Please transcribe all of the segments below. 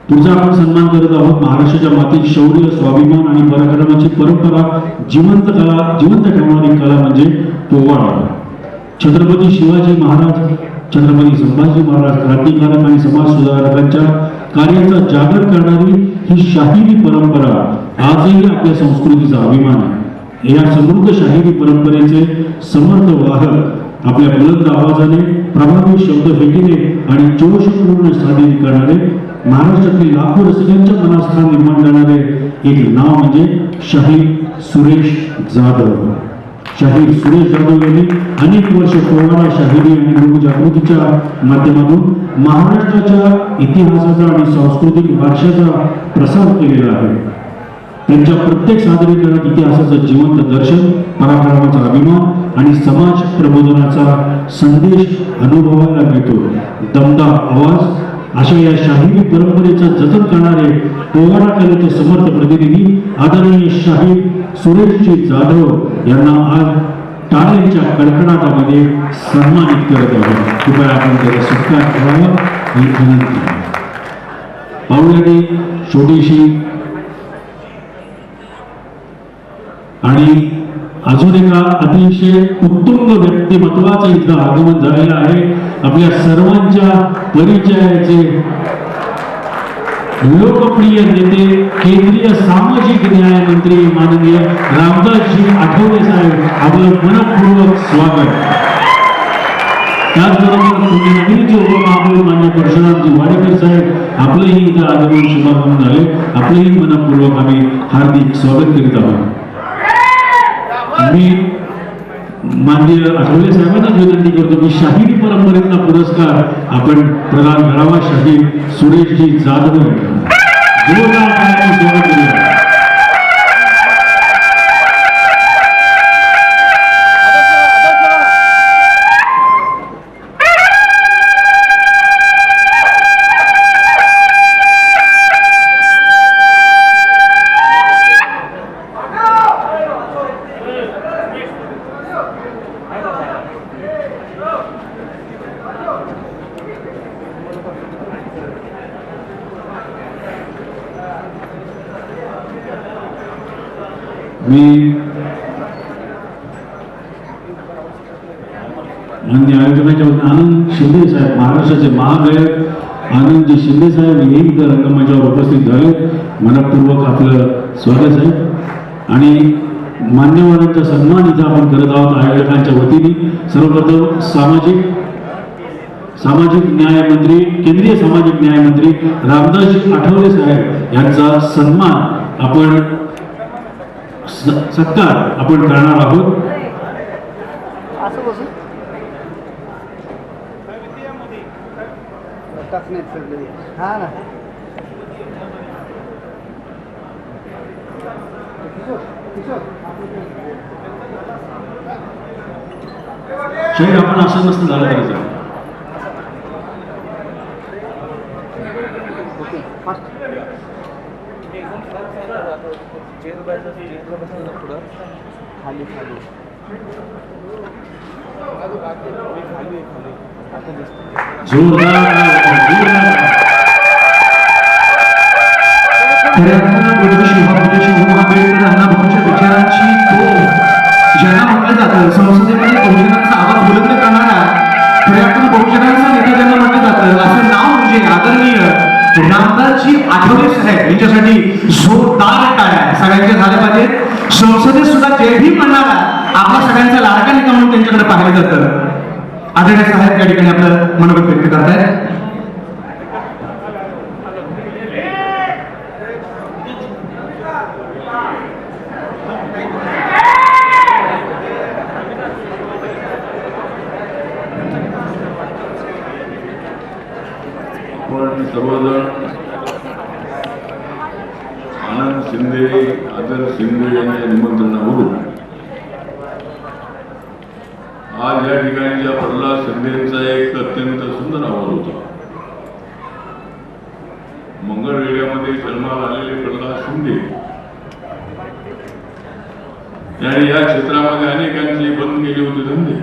पुढचा आपण सन्मान करत आहोत महाराष्ट्राच्या मातीत शौर्य, स्वाभिमान आणि पराक्रमाची परंपरा जिवंत ठेवणारी कला म्हणजे पोवाडा. छत्रपती शिवाजी महाराज, छत्रपती संभाजी महाराज क्रांतिकारक आणि समाज सुधारकांच्या कार्याचा जागर करणारी ही शाहिरी परंपरा आजही आपल्या संस्कृतीचा अभिमान आहे. या समृद्ध शाहिरी परंपरेचे समर्थ वाहक आपल्या बुलंद आवाजाने, प्रभावी शब्दफेकीने आणि जोशपूर्ण सादरी करणारे, महाराष्ट्रातील लाखो रसिकांच्या मनात स्थान निर्माण करणारे एक नाव म्हणजे शाहीर सुरेश जाधव. शाहीर सुरेश जाधव यांनी अनेक वर्ष पोवाडा, शाहिरी आणि लोकजागृतीच्या माध्यमातून महाराष्ट्राच्या इतिहासाचा आणि सांस्कृतिक वारशाचा प्रसार केलेला आहे. त्यांच्या प्रत्येक सादरीकरणात इतिहासाचं जिवंत दर्शन, पराक्रमाचा अभिमान आणि समाज प्रबोधनाचा संदेश अनुभवायला मिळतो. दमदार आवाज अशा या शाहिरी परंपरेचं जतन करणारे पोवाडा कलेचे समर्थ प्रतिनिधी आदरणीय शाहीर सुरेशजी जाधव यांना आज टाळ्यांच्या कडकडाटामध्ये सन्मानित करत आहोत. कृपया आपण त्याचा सत्कार करावा ही विनंती. पाहुण्याने छोटीशी आणि अजून एका अतिशय उत्तुंग व्यक्तिमत्वाचं इथं आगमन झालेलं आहे. आपल्या सर्वांच्या परिचयाचे लोकप्रिय नेते, केंद्रीय सामाजिक न्याय मंत्री माननीय रामदासजी आठवले साहेब, आपलं मनपूर्वक स्वागत. त्याचबरोबर नवीनचे उपमहापौर मान्य परशुरामजी वाडेकर साहेब, आपलंही इथं आगमन शुभारंभ झाले. आपलंही मनपूर्वक आम्ही हार्दिक स्वागत करीत आहोत. मी माननीय आठवले साहेबांना विनंती करतो की शाहिरी परंपरेचा पुरस्कार आपण प्रदान करावा. शाहीर सुरेशजी जाधव जोरदार टाळ्यांनी स्वागत करूया. मी मान्य आयोजनाच्या वतीने आनंद शिंदे साहेब, महाराष्ट्राचे महागायक आनंदजी शिंदे साहेब हे इथं रंगमंचावर उपस्थित झाले. मनपूर्वक आपलं स्वागत आहे. आणि मान्यवरांचा सन्मान इथं आपण करत आहोत आयोजकांच्या वतीने. सर्वप्रथम सामाजिक न्याय मंत्री, केंद्रीय सामाजिक न्याय मंत्री रामदासजी आठवले साहेब यांचा सन्मान आपण सत्कार आपण करणार आहोत. शहीर आपण असं नसतं झालं तरी चालेल. विचारांची ज्यांना म्हटलं जातं संसदेमध्ये बहुजनांचा आवाज बुलंद करणारा खऱ्या बहुजनांचा नेता ज्यांना म्हटलं जातं असं नाव म्हणजे आदरणीय रामदासजी आठवले साहेब यांच्यासाठी जोरदार टाळ्या सगळ्यांच्या झाल्या पाहिजेत. संसदेत सुद्धा जय भीम म्हणणारा आपला सगळ्यांचा लाडका नेता म्हणून त्यांच्याकडे पाहिलं जातं. आदरणीय साहेब या ठिकाणी आपलं मनोगत व्यक्त करतायत. सर्वजण आनंद शिंदे, आदर शिंदे यांच्या निमंत्रणावरून आज या ठिकाणी ज्या प्रल्हाद शिंदेचा एक अत्यंत सुंदर आवाज होता. मंगळवेढ्यामध्ये जन्माला आलेले प्रल्हाद शिंदे यांनी या क्षेत्रामध्ये अनेकांचे बंद केले होते धंदे.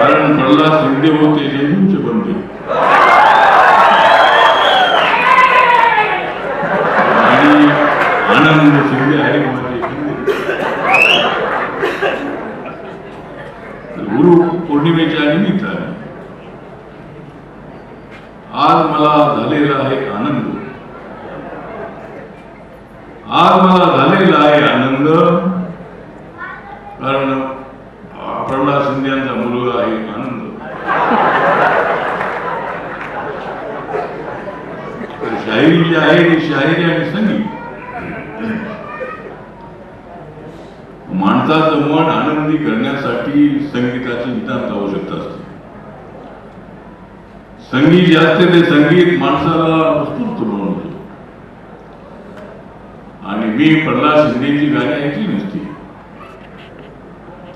कारण प्रल्हाद शिंदे होते जेजूंचे बनते आणि आनंद शिंदे आहे माझे गुरु पौर्णिमेच्या निमित्ताने आज मला झालेला आहे आनंद, आज मला झालेला आहे आनंद, कारण प्रल्हाद शिंदे यांचा मुलगा आहे आनंद. तर शाहिरी जी आहे ती शाहिरी आणि संगीत माणसाचं मन आनंदी करण्यासाठी संगीताची नितांत आवश्यकता असते. संगीत जे असते ते संगीत माणसाला उत्स्फूर्त बनवतो. आणि मी प्रल्हाद शिंदेची गाणी ऐकली नसती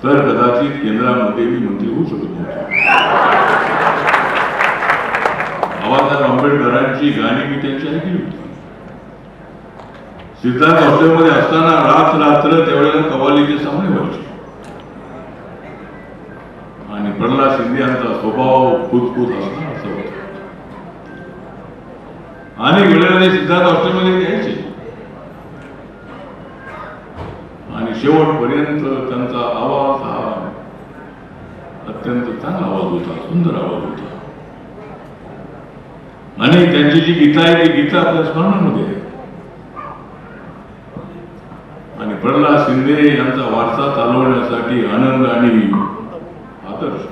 तर कदाचित केंद्रामध्ये मी मंत्री होऊ शकत नव्हतो. बाबासाहेब आंबेडकरांची गाणी मी त्यांची ऐकली होती. सिद्धार्थ हॉस्टेलमध्ये असताना रात्र त्यावेळेला कव्वालीचे सामने व्हायचे आणि प्रल्हाद शिंदे यांचा स्वभाव खुदखुद असणार असं होतं. अनेक वेळेला ते सिद्धार्थ हॉस्टेलमध्ये यायचे आणि शेवटपर्यंत त्यांचा आवाज हा अत्यंत चांगला आवाज होता, सुंदर आवाज होता. आणि त्यांची जी गीता आहे ती गीता आपल्या स्मरणामध्ये आहे. आणि प्रल्हाद शिंदे यांचा वारसा चालवण्यासाठी आनंद आणि आदर्श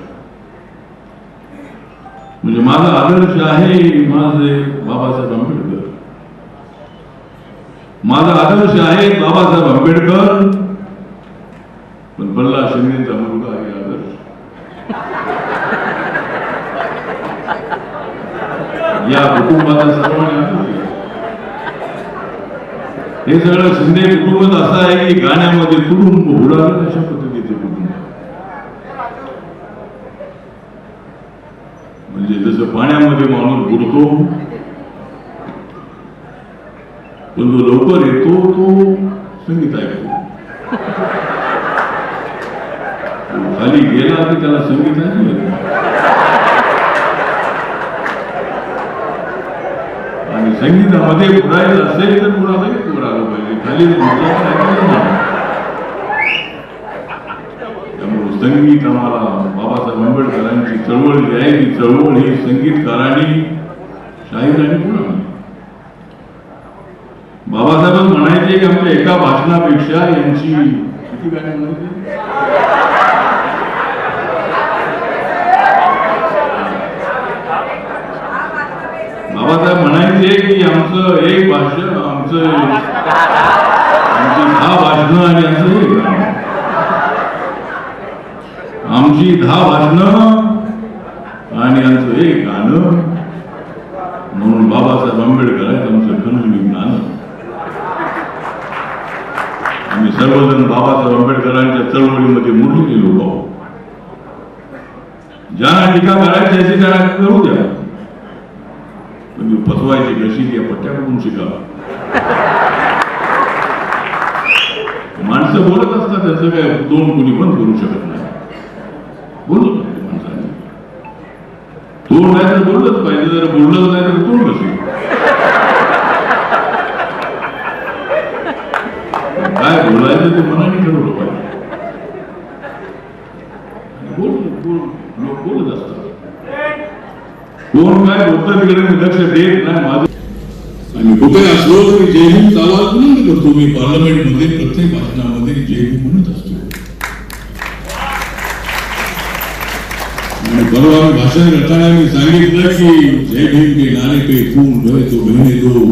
म्हणजे माझा आदर्श आहे माझे बाबासाहेब आंबेडकर. माझा आदर्श आहे बाबासाहेब आंबेडकर, पण प्रल्हाद शिंदेचा मुलगा आहे आदर्श. या कुटुंबाचा सर्वांनी हे सगळं शिंदे कुटुंब असं आहे की गाण्यामध्ये कुटुंब उडालं अशा पद्धतीचे कुटुंब. म्हणजे जसं पाण्यामध्ये माणूस बुडतो पण जो लवकर येतो तो संगीत ऐकतो. खाली गेला की त्याला संगीत ऐकू येत. आणि संगीतामध्ये बुडायचं असेल तर बुडायला बुडायला पाहिजे, खाली त्यामुळे संगीत आम्हाला बाबासाहेब आंबेडकरांची चळवळ जी आहे ती चळवळ ही संगीतकारांनी शाहिरांनी पुढे. बाबासाहेब म्हणायचे की आमच्या एका भाषणापेक्षा यांची किती गाणी म्हणायची. बाबासाहेब म्हणायचे की आमचं एक भाषण आमची 10 भाषणं आणि यांचं एक गाणं. आमची 10 भाषणं आणि यांचं एक गाणं. म्हणून बाबासाहेब आंबेडकर आहेत आमचं खनून गाणं. आम्ही सर्वजण बाबासाहेब आंबेडकरांच्या चळवळीमध्ये मुरलेले लोक आहोत. ज्यांना टीका करायची अशी त्यांना करू द्या, पण फसवायची कशी या पट्ट्याकडून शिका. माणसं बोलत असतात त्याचं काय दोन कोणी पण करू शकत नाही. बोलत नाही माणसाने, तोंड नाही तर बोललंच पाहिजे, जर बोललंच नाही तर तोंड कसं काय बोलायचं ते मनाने ठरवलं पाहिजे. लोक बोलत असतात, कोण काय बोलतं तिकडे मी लक्ष देत नाही. माझं आणि कुठे असलो तरी जय हिंद आवाज बुलंद करतो मी. पार्लमेंटमध्ये प्रत्येक भाषणामध्ये जय हिंद म्हणत असतो. आणि परवा भाषण करताना मी सांगितलं की जय भीम के नारे पे खून बहे तो बहने दो,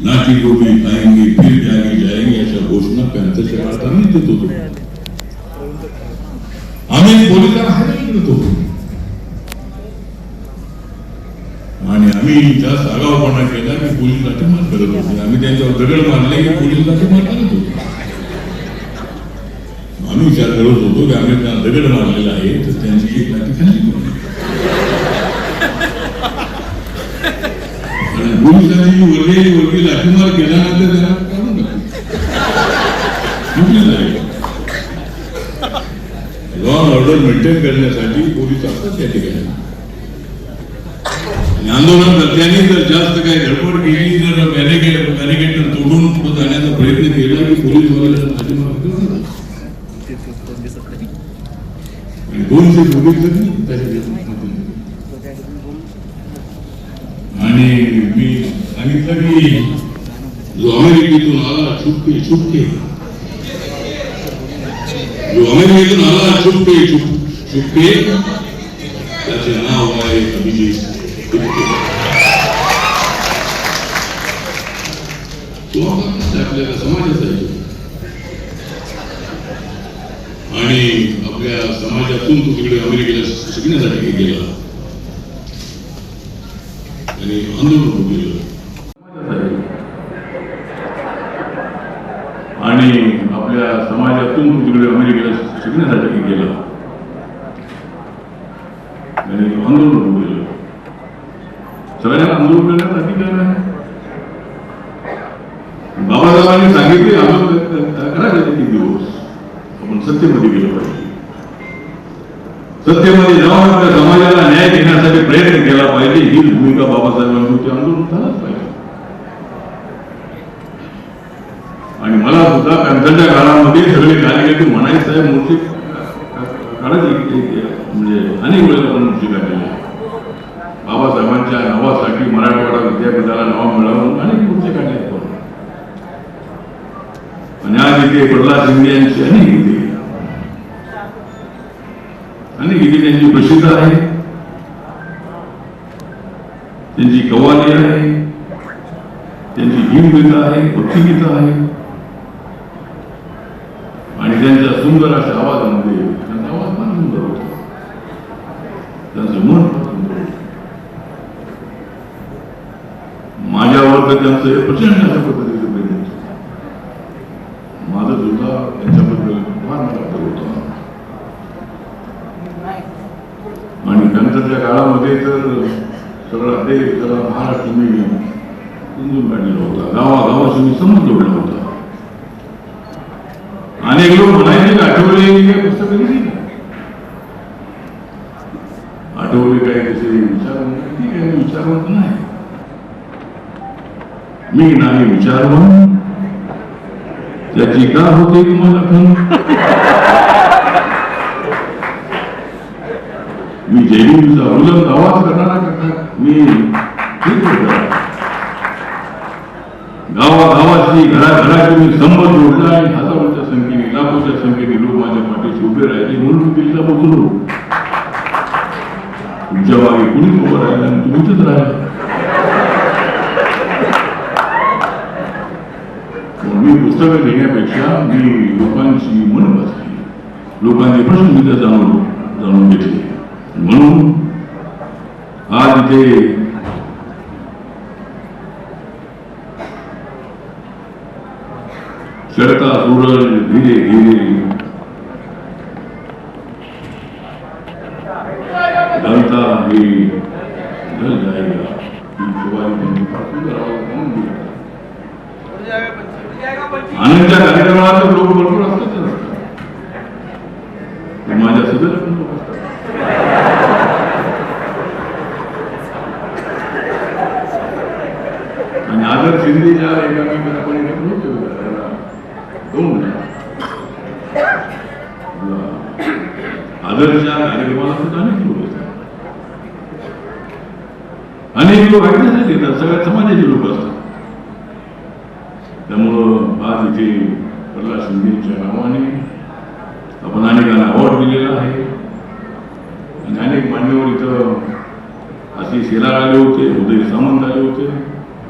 लाठी को भी खाएंगे फिर जागे जाएंगे, अशा घोषणा पॅन्थरच्या काळात आम्ही देत होतो. आम्ही पोलिसांना हायरही करत होतो आणि आम्ही जास्त आगाऊपणा केला की पोलीस लाठीमार करत होते. आम्ही त्यांच्यावर दगड मारले की पोलीस लाठीमार करत होतो. आम्ही विचार करत होतो की आम्ही त्यांना दगड मारलेला आहे तर त्यांची एक लाठी खाली करू. पोलिसांनी वरती लाठीमार केल्यानंतर त्यांना काढून टाकले. लॉ अँड ऑर्डर मेंटेन करण्यासाठी पोलीस असतात त्या ठिकाणी. आणि आंदोलनकर्त्यांनी जर जास्त काही धडपड केली, जर बॅरिकेड तोडून पुढे जाण्याचा प्रयत्न केला की पोलीस वाल्याला पाठीमागे करणार. आणि 200 पोलीस आणि मी सांगितलं की जो अमेरिकेतून आला छुपके छुपके, जो अमेरिकेतून आला छुपके छुपके, त्याचे नाव आहे अभिजित गुप्ते. तो आपल्या समाजाचा आहे आणि आपल्या समाजातून तो तिकडे अमेरिकेला शिकण्यासाठी गेला आणि आंदोलन उभं केलं आणि आपल्या समाजातून तो तिकडे अमेरिकेला शिकण्यासाठी गेला आणि आंदोलन उभं केलं. सगळ्यांना आंदोलन करण्यात अधिकार आहे. बाबासाहेबांनी सांगितले आंदोलन करायचं 3 दिवस, आपण सत्तेमध्ये गेलो पाहिजे. सत्तेमध्ये जाऊन आपल्या समाजाला न्याय देण्यासाठी प्रयत्न केला पाहिजे. ही भूमिका बाबासाहेबांची होती. आंदोलन झालंच पाहिजे. आणि मला सुद्धा पॅन्थरच्या काळामध्ये सगळे कार्यकर्ते म्हणायचे साहेब मूर्ती काढायची, म्हणजे अनेक वेळेला आपण मूर्ती काढलेली बाबासाहेबांच्या नावासाठी मराठवाडा विद्यापीठाला नाव मिळवून अनेक मूर्ती काढल्या. आणि आज इथे प्रल्हाद शिंदे यांची अनेक गीते त्यांची प्रसिद्ध आहे, त्यांची कव्वाली आहे, त्यांची भीमगीता आहे, भक्तिगीता आहे आणि त्यांच्या सुंदर अशा आवाजामध्ये त्यांचा आवाज फार सुंदर होता, त्यांचं मन फार सुंदर होतं. माझ्यावर तर त्यांचं प्रचंड अशा पद्धतीचं प्रेम होतं. माझं सुद्धा त्यांच्याबद्दल फार मोठा होता. आणि नंतरच्या काळामध्ये तर सगळा देश सगळा महाराष्ट्र मी समजून काढलेला होता. गावागावाशी मी संबंध जोडला होता. अनेक लोक म्हणायचे आठवले काय पुस्तक आठवले काय तसे विचारवंत नाही. मी नाही विचारवंत, त्याची का होते तुम्हाला खंत. मी जयभीमचा बुलंद आवाज करणारा मी गावागावाशी घराघराशी मी संबंध जोडला आणि हजारोच्या संख्येने लाखोच्या संख्येने लोक माझ्या पाठीशी उभे राहिले म्हणून मी दिल्लीला पोहोचलो. तुमच्या मागे कुणीच उभं राहिलं आणि तुम्हीच राहिला. मी पुस्तकं लिहिण्यापेक्षा मी लोकांची मन बसली, लोकांचे प्रश्न मी जाणून घेतले. म्हणून आज इथे चढता सूरज धीरे धीरे ढलता ही ढल जाएगा. आनंदच्या कार्यक्रमाला तर लोक भरपूर असतात, माझ्या सगळं लोक असतात. आणि आदर शिंदेच्या एकामेकांपणे आदरच्या कार्यक्रमाला सुद्धा अनेक लोक असतात. अनेक लोक ऐकण्यासाठी येतात, सगळ्या समाजाचे लोक असतात. त्यामुळं आज इथे प्रल्हाद शिंदेच्या नावाने आपण अनेकांना अवॉर्ड दिलेला आहे. आणि अनेक मान्यवर इथं असे शेलार आले होते, उदय सामंत आले होते,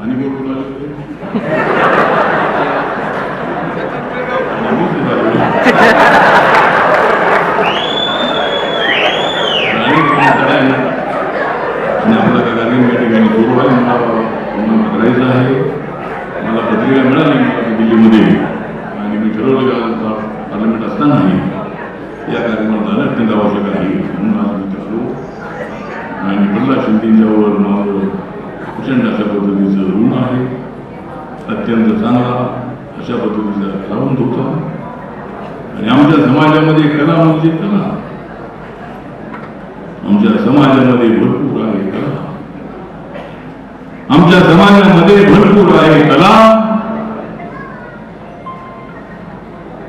आणि कोण आले होते, आणि आपला कार्यक्रम या ठिकाणी सुरू आहे. मला करायचं आहे. मला पत्रिका मिळाली दिल्लीमध्ये आणि मी ठरवलं का पार्लमेंट असतानाही या कार्यक्रमात जाणं अत्यंत आवश्यक आहे. म्हणून आज मी ठरलो आणि प्रल्हाद शिंदेच्यावर माझं प्रचंड अशा पद्धतीचं ऋण आहे. अत्यंत चांगला अशा पद्धतीचा कलावंत होता. आणि आमच्या समाजामध्ये कला म्हणजे कला, आमच्या समाजामध्ये भरपूर आहे कला, आमच्या समाजामध्ये भरपूर आहे कला,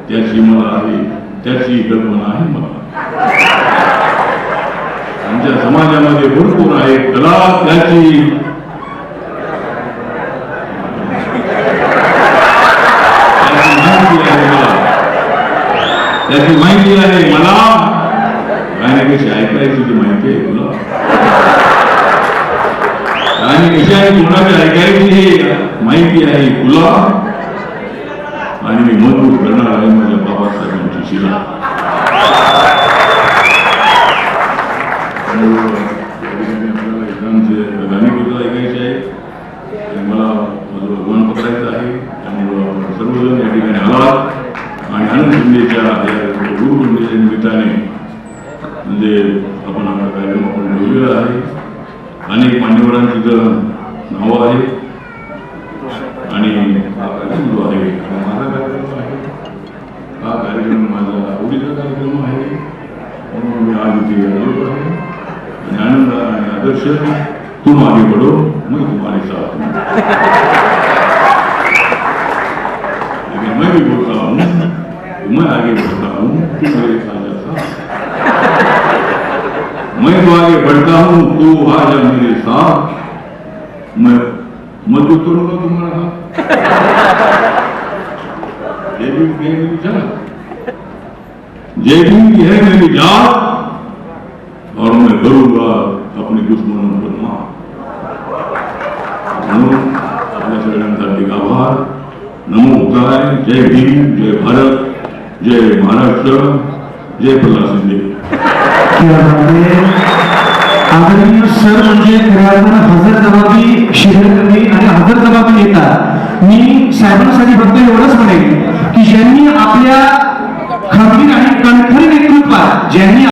त्याची मला आहे, त्याची कल्पना आहे मला. आमच्या समाजामध्ये भरपूर आहे कला, त्याची त्याची माहिती आहे मला. गाणे कशी ऐकायची ती माहिती आहे तुला, गाणे कशी आहे कोणाची ऐकायची माहिती आहे तुला. आणि मी मजबूत करणार आहे माझ्या बाबासाहेबांची शिला. आपल्याला इतरांचे गाणी सुद्धा ऐकायची आहे आणि मला माझं भगवान पकडायचं आहे. त्यामुळं सर्वजण या ठिकाणी आलात आणि आनंद शिंदेच्या या गुरुकुंडीच्या निमित्ताने म्हणजे आपण आपला कार्यक्रम आपण ठेवलेला आहे. अनेक मान्यवरांची नावं आहेत आणि हा कार्यक्रम जो आहे माझा कार्यक्रम आहे, हा कार्यक्रम माझा आवडीचा कार्यक्रम आहे. म्हणून मी आज इथे आलेलो आहे आणि आनंद आणि आदर्श तुम आगे बढ़ो मैं तुम्हारे साथ हूँ. लेकिन मैं भी बोलता हूँ मैं आगे बढ़ता हूँ तू मेरे साथ जा. मैं तो आगे बढ़ता हूँ तू आ जा मेरे साथ. मैं मजबूत करूंगा तुम्हारा हाथ. जय भीम की है मेरी जात, जय भीम की है मेरी जात और मैं करूंगा अपने दुश्मनों पर मार. म्हणून आपल्या सगळ्यांचा एक आभार. नमो बुद्धाय. जय भीम, जय भारत, जय महाराष्ट्र, जय प्रल्हाद शिंदे. आदरणीय सर म्हणजे खऱ्या अर्थानं हजरजबाबी शिरकर्मी आणि हजरजबाबी नेता. मी साहेबांसाठी फक्त एवढंच म्हणेन की ज्यांनी आपल्या खंबीर आणि कणखर नेतृत्वात ज्यांनी